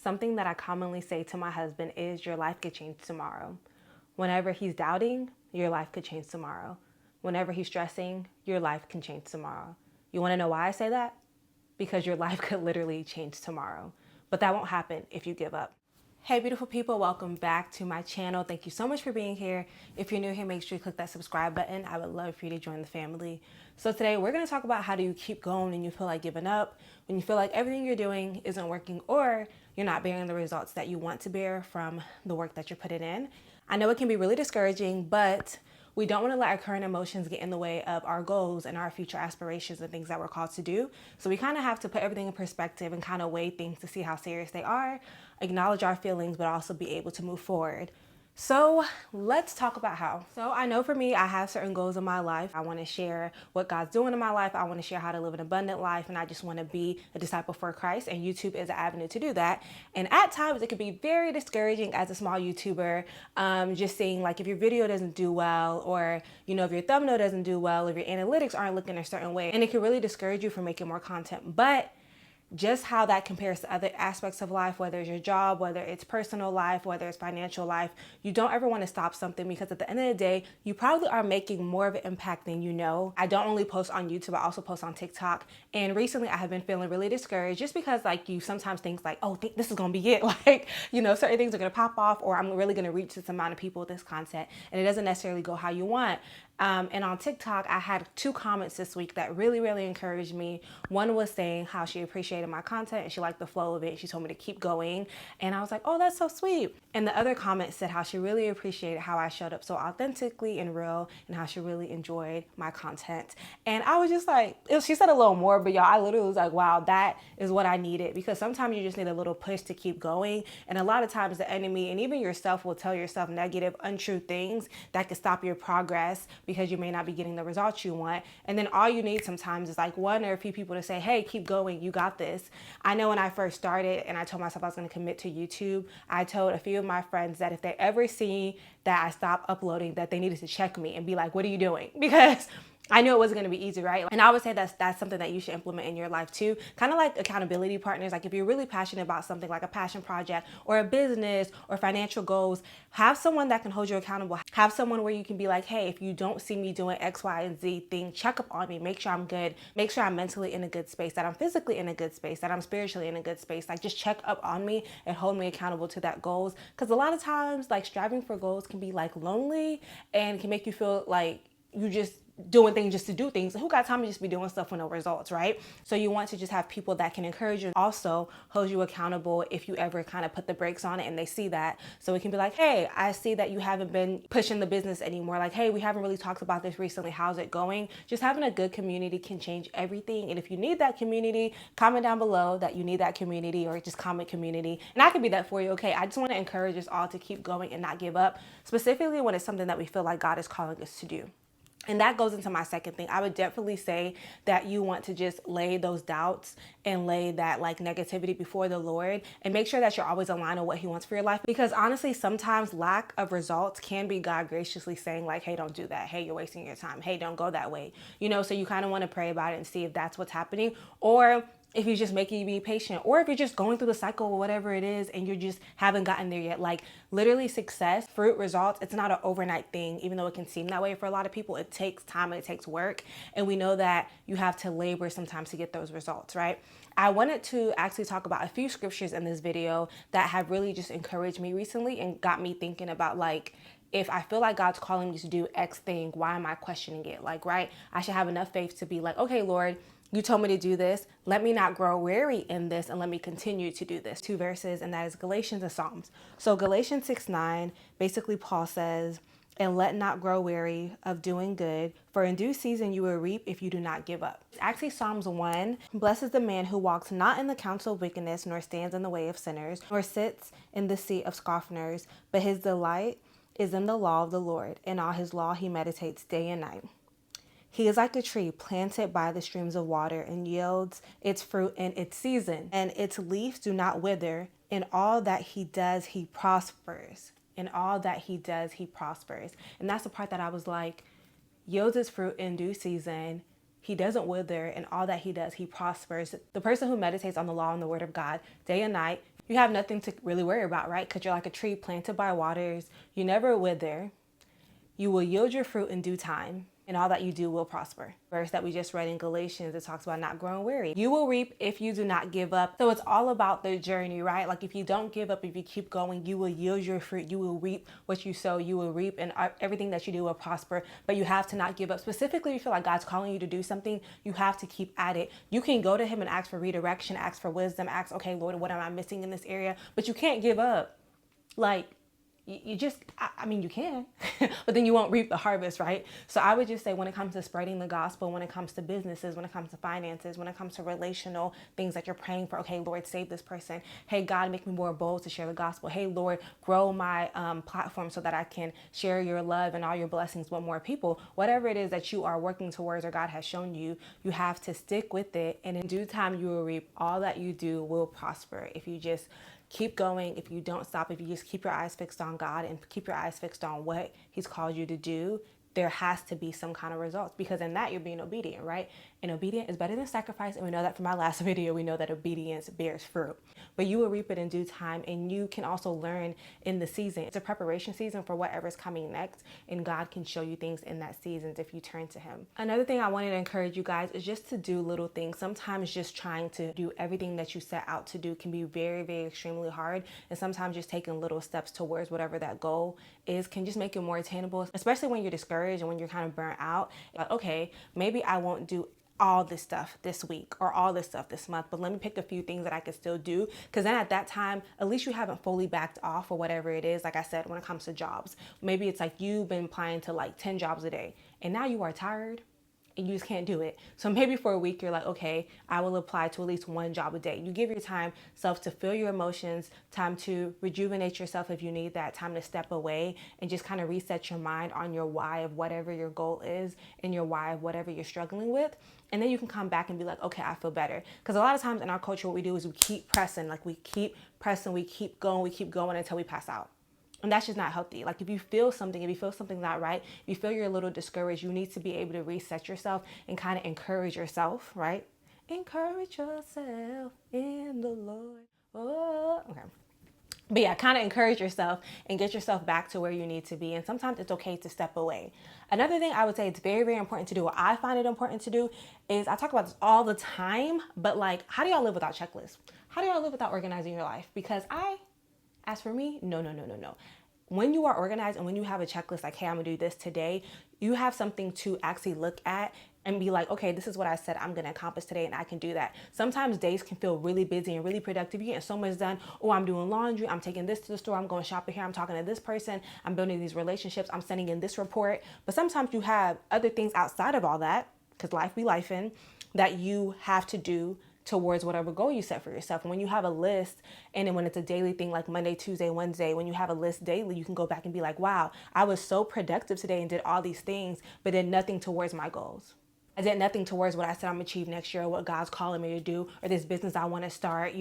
Something that I commonly say to my husband is your life could change tomorrow. Whenever he's doubting, your life could change tomorrow. Whenever he's stressing, your life can change tomorrow. You want to know why I say that? Because your life could literally change tomorrow. But that won't happen if you give up. Hey beautiful people, welcome back to my channel. Thank you so much for being here. If you're new here, make sure you click that subscribe button. I would love for you to join the family. So today we're going to talk about how do you keep going when you feel like giving up, when you feel like everything you're doing isn't working or you're not bearing the results that you want to bear from the work that you're putting in. I know it can be really discouraging, but we don't want to let our current emotions get in the way of our goals and our future aspirations and things that we're called to do. So we kind of have to put everything in perspective and kind of weigh things to see how serious they are, acknowledge our feelings, but also be able to move forward. So let's talk about how. So I know for me, I have certain goals in my life. I want to share what God's doing in my life. I want to share how to live an abundant life. And I just want to be a disciple for Christ. And YouTube is an avenue to do that. And at times it can be very discouraging as a small YouTuber, just seeing like if your video doesn't do well, or, if your thumbnail doesn't do well, if your analytics aren't looking a certain way, and it can really discourage you from making more content. But just how that compares to other aspects of life, whether it's your job, whether it's personal life, whether it's financial life, you don't ever want to stop something, because at the end of the day, you probably are making more of an impact than you know. I don't only post on YouTube, I also post on TikTok. And recently I have been feeling really discouraged just because you sometimes think like, oh, this is going to be it. Certain things are going to pop off, or I'm really going to reach this amount of people with this content. And it doesn't necessarily go how you want. And on TikTok, I had 2 comments this week that really, really encouraged me. One was saying how she appreciated my content and she liked the flow of it. She told me to keep going. And I was like, oh, that's so sweet. And the other comment said how she really appreciated how I showed up so authentically and real, and how she really enjoyed my content. And I was just like, she said a little more, but y'all, I literally was like, wow, that is what I needed. Because sometimes you just need a little push to keep going. And a lot of times the enemy and even yourself will tell yourself negative, untrue things that could stop your progress, because you may not be getting the results you want. And then all you need sometimes is like one or a few people to say, hey, keep going, you got this. I know when I first started and I told myself I was going to commit to YouTube, I told a few of my friends that if they ever see that I stopped uploading, that they needed to check me and be like, what are you doing? Because I knew it wasn't going to be easy, right? And I would say that's something that you should implement in your life too. Kind of like accountability partners. Like if you're really passionate about something like a passion project or a business or financial goals, have someone that can hold you accountable. Have someone where you can be like, hey, if you don't see me doing X, Y, and Z thing, check up on me. Make sure I'm good. Make sure I'm mentally in a good space, that I'm physically in a good space, that I'm spiritually in a good space. Like just check up on me and hold me accountable to that goals. Because a lot of times like striving for goals can be like lonely and can make you feel like you just doing things just to do things. Who got time to just be doing stuff with no results, right? So you want to just have people that can encourage you, also hold you accountable if you ever kind of put the brakes on it and they see that. So it can be like, hey, I see that you haven't been pushing the business anymore. Like, hey, we haven't really talked about this recently. How's it going? Just having a good community can change everything. And if you need that community, comment down below that you need that community, or just comment community. And I can be that for you, okay? I just want to encourage us all to keep going and not give up, specifically when it's something that we feel like God is calling us to do. And that goes into my second thing. I would definitely say that you want to just lay those doubts and lay that like negativity before the Lord, and make sure that you're always aligned on what He wants for your life. Because honestly, sometimes lack of results can be God graciously saying like, hey, don't do that. Hey, you're wasting your time. Hey, don't go that way. So you kind of want to pray about it and see if that's what's happening, or if He's just making you be patient, or if you're just going through the cycle or whatever it is and you just haven't gotten there yet. Like literally success, fruit, results, it's not an overnight thing, even though it can seem that way for a lot of people. It takes time and it takes work. And we know that you have to labor sometimes to get those results, right? I wanted to actually talk about a few scriptures in this video that have really just encouraged me recently and got me thinking about like, if I feel like God's calling me to do X thing, why am I questioning it? Like, right? I should have enough faith to be like, okay, Lord, you told me to do this. Let me not grow weary in this, and let me continue to do this. 2 verses, and that is Galatians and Psalms. So Galatians 6:9, basically Paul says, and let not grow weary of doing good, for in due season you will reap if you do not give up. Actually, Psalms 1, blessed is the man who walks not in the counsel of wickedness, nor stands in the way of sinners, nor sits in the seat of scoffers, but his delight is in the law of the Lord, and all his law he meditates day and night. He is like a tree planted by the streams of water, and yields its fruit in its season, and its leaves do not wither. In all that he does, he prospers. In all that he does, he prospers. And that's the part that I was like, yields its fruit in due season. He doesn't wither, and all that he does, he prospers. The person who meditates on the law and the word of God day and night, you have nothing to really worry about, right? Because you're like a tree planted by waters. You never wither. You will yield your fruit in due time, and all that you do will prosper. Verse that we just read in Galatians, it talks about not growing weary. You will reap if you do not give up. So it's all about the journey, right? Like if you don't give up, if you keep going, you will yield your fruit. You will reap what you sow. You will reap, and everything that you do will prosper. But you have to not give up. Specifically, if you feel like God's calling you to do something, you have to keep at it. You can go to him and ask for redirection, ask for wisdom, ask, okay, Lord, what am I missing in this area? But you can't give up. Like, you just, I mean, you can, but then you won't reap the harvest, right? So I would just say when it comes to spreading the gospel, when it comes to businesses, when it comes to finances, when it comes to relational things that you're praying for, okay, Lord, save this person. Hey, God, make me more bold to share the gospel. Hey, Lord, grow my platform so that I can share your love and all your blessings with more people. Whatever it is that you are working towards or God has shown you, you have to stick with it. And in due time, you will reap. All that you do will prosper if you just keep going, if you don't stop, if you just keep your eyes fixed on God and keep your eyes fixed on what he's called you to do. There has to be some kind of results, because in that you're being obedient, right? And obedient is better than sacrifice. And we know that from my last video, we know that obedience bears fruit, but you will reap it in due time. And you can also learn in the season. It's a preparation season for whatever's coming next. And God can show you things in that season if you turn to him. Another thing I wanted to encourage you guys is just to do little things. Sometimes just trying to do everything that you set out to do can be very, very extremely hard. And sometimes just taking little steps towards whatever that goal is can just make it more attainable, especially when you're discouraged and when you're kind of burnt out. Like, okay, maybe I won't do all this stuff this week or all this stuff this month, but let me pick a few things that I can still do. Because then at that time, at least you haven't fully backed off or whatever it is. Like I said, when it comes to jobs, maybe it's like you've been applying to like 10 jobs a day and now you are tired and you just can't do it. So maybe for a week, you're like, okay, I will apply to at least one job a day. You give your time self to feel your emotions, time to rejuvenate yourself if you need that, time to step away and just kind of reset your mind on your why of whatever your goal is and your why of whatever you're struggling with. And then you can come back and be like, okay, I feel better. Because a lot of times in our culture, what we do is we keep pressing, like we keep pressing, we keep going until we pass out. And that's just not healthy. Like if you feel something's not right, if you feel you're a little discouraged, you need to be able to reset yourself and kind of encourage yourself, right? Encourage yourself in the Lord. Oh, okay. But yeah, kind of encourage yourself and get yourself back to where you need to be. And sometimes it's okay to step away. Another thing I would say it's very, very important to do, or I find it important to do, is I talk about this all the time, but like, how do y'all live without checklists? How do y'all live without organizing your life? Because as for me, no. When you are organized and when you have a checklist, like, hey, I'm gonna do this today, you have something to actually look at and be like, okay, this is what I said I'm gonna accomplish today and I can do that. Sometimes days can feel really busy and really productive. You're getting so much done. Oh, I'm doing laundry, I'm taking this to the store, I'm going shopping here, I'm talking to this person, I'm building these relationships, I'm sending in this report. But sometimes you have other things outside of all that, because life be lifing, that you have to do towards whatever goal you set for yourself. And when you have a list, and then when it's a daily thing like Monday, Tuesday, Wednesday, when you have a list daily, you can go back and be like, wow, I was so productive today and did all these things, but did nothing towards my goals. I did nothing towards what I said I'm gonna achieve next year, or what God's calling me to do, or this business I want to start,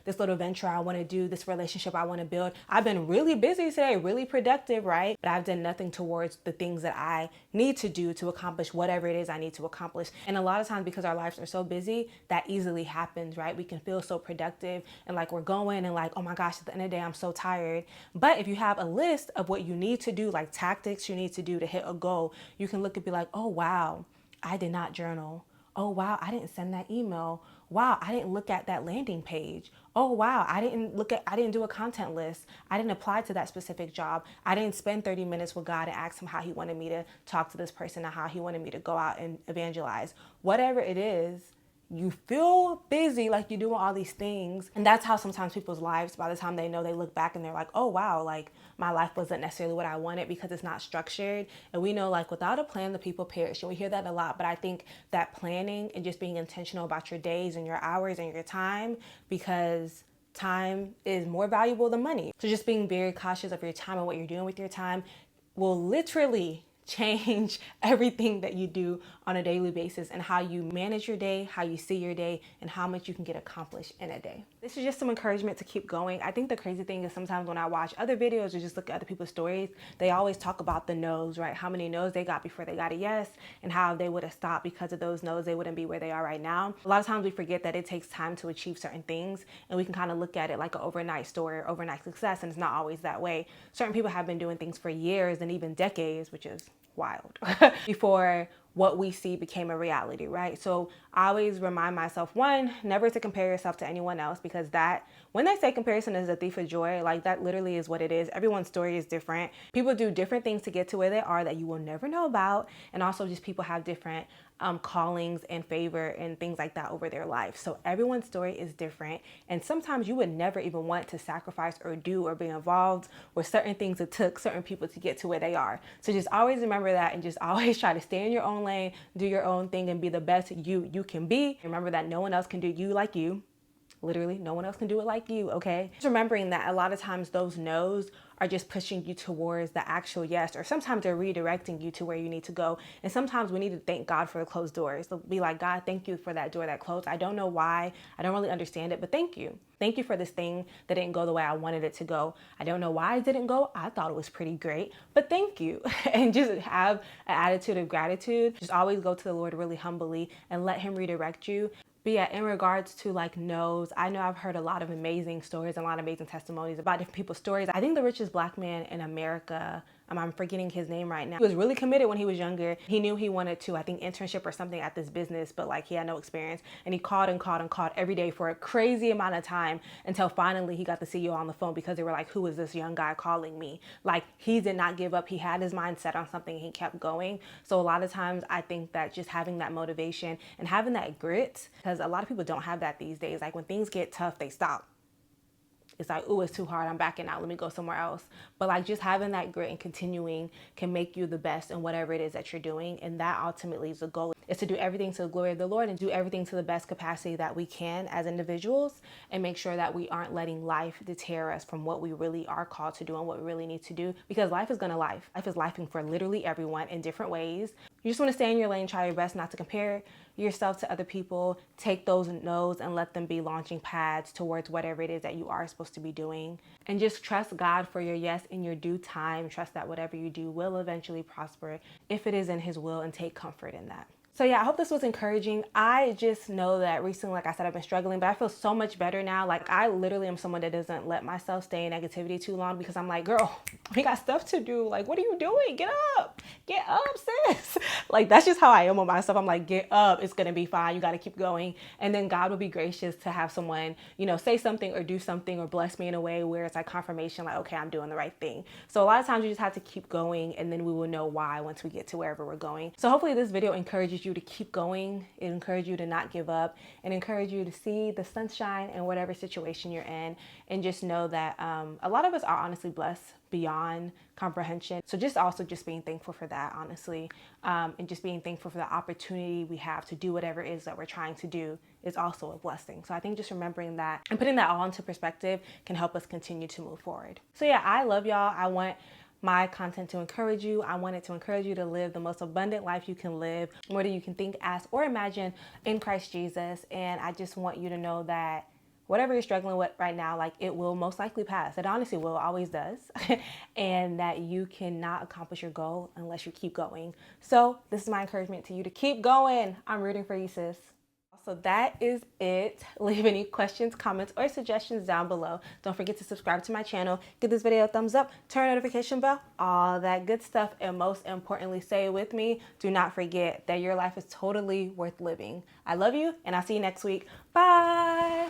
this little venture I want to do, this relationship I want to build. I've been really busy today, really productive, right? But I've done nothing towards the things that I need to do to accomplish whatever it is I need to accomplish. And a lot of times, because our lives are so busy, that easily happens, right? We can feel so productive and like we're going and like, oh my gosh, at the end of the day, I'm so tired. But if you have a list of what you need to do, like tactics you need to do to hit a goal, you can look and be like, oh wow, I did not journal. Oh, wow, I didn't send that email. Wow, I didn't look at that landing page. Oh, wow, I didn't do a content list. I didn't apply to that specific job. I didn't spend 30 minutes with God and ask him how he wanted me to talk to this person and how he wanted me to go out and evangelize. Whatever it is, you feel busy, like you're doing all these things. And that's how sometimes people's lives, by the time they know, they look back and they're like, oh wow, like my life wasn't necessarily what I wanted, because it's not structured. And we know, like, without a plan, the people perish. And we hear that a lot. But I think that planning and just being intentional about your days and your hours and your time, because time is more valuable than money. So just being very cautious of your time and what you're doing with your time will literally change everything that you do on a daily basis, and how you manage your day, how you see your day, and how much you can get accomplished in a day. This is just some encouragement to keep going. I think the crazy thing is sometimes when I watch other videos or just look at other people's stories, they always talk about the no's, right? How many no's they got before they got a yes, and how they would have stopped because of those no's, they wouldn't be where they are right now. A lot of times we forget that it takes time to achieve certain things, and we can kind of look at it like an overnight story or overnight success, and it's not always that way. Certain people have been doing things for years and even decades, which is wild, before what we see became a reality, right? So I always remind myself, one, never to compare yourself to anyone else, because that, when they say comparison is a thief of joy, like that literally is what it is. Everyone's story is different. People do different things to get to where they are that you will never know about. And also just people have different callings and favor and things like that over their life. So everyone's story is different. And sometimes you would never even want to sacrifice or do or be involved with certain things it took certain people to get to where they are. So just always remember that, and just always try to stay in your own lane, do your own thing, and be the best you can be. Remember that no one else can do you like you. Literally, no one else can do it like you, okay? Just remembering that a lot of times those no's are just pushing you towards the actual yes, or sometimes they're redirecting you to where you need to go. And sometimes we need to thank God for the closed doors. So be like, God, thank you for that door that closed. I don't know why. I don't really understand it, but thank you. Thank you for this thing that didn't go the way I wanted it to go. I don't know why it didn't go. I thought it was pretty great, but thank you. And just have an attitude of gratitude. Just always go to the Lord really humbly and let him redirect you. But yeah, in regards to like no's, I know I've heard a lot of amazing stories, a lot of amazing testimonies about different people's stories. I think the richest black man in America, I'm forgetting his name right now. He was really committed when he was younger. He knew he wanted to, I think, internship or something at this business, but like he had no experience. And he called and called and called every day for a crazy amount of time until finally he got the CEO on the phone, because they were like, who is this young guy calling me? Like, he did not give up. He had his mind set on something and he kept going. So a lot of times I think that just having that motivation and having that grit, because a lot of people don't have that these days. Like when things get tough, they stop. It's like, oh, it's too hard, I'm backing out, let me go somewhere else. But like just having that grit and continuing can make you the best in whatever it is that you're doing. And that ultimately is the goal, is to do everything to the glory of the Lord and do everything to the best capacity that we can as individuals, and make sure that we aren't letting life deter us from what we really are called to do and what we really need to do, because life is gonna life. Life is lifing for literally everyone in different ways. You just want to stay in your lane, try your best not to compare yourself to other people, take those no's and let them be launching pads towards whatever it is that you are supposed to be doing. And just trust God for your yes in your due time. Trust that whatever you do will eventually prosper if it is in his will, and take comfort in that. So yeah, I hope this was encouraging. I just know that recently, like I said, I've been struggling, but I feel so much better now. Like I literally am someone that doesn't let myself stay in negativity too long, because I'm like, girl, we got stuff to do. Like, what are you doing? Get up, sis. Like, that's just how I am with myself. I'm like, get up, it's gonna be fine. You gotta keep going. And then God will be gracious to have someone, you know, say something or do something or bless me in a way where it's like confirmation, like, okay, I'm doing the right thing. So a lot of times you just have to keep going, and then we will know why once we get to wherever we're going. So hopefully this video encourages you to keep going. It encourages you to not give up, and encourage you to see the sunshine in whatever situation you're in, and just know that a lot of us are honestly blessed beyond comprehension. So just being thankful for that, honestly, and just being thankful for the opportunity we have to do whatever it is that we're trying to do is also a blessing. So I think just remembering that and putting that all into perspective can help us continue to move forward. So yeah, I love y'all. I want my content to encourage you. I want it to encourage you to live the most abundant life you can live, more than you can think, ask, or imagine, in Christ Jesus. And I just want you to know that whatever you're struggling with right now, like, it will most likely pass. It honestly will, always does. And that you cannot accomplish your goal unless you keep going. So this is my encouragement to you to keep going. I'm rooting for you, sis. So that is it. Leave any questions, comments, or suggestions down below. Don't forget to subscribe to my channel, give this video a thumbs up, turn notification bell, all that good stuff. And most importantly, say it with me, do not forget that your life is totally worth living. I love you, and I'll see you next week. Bye.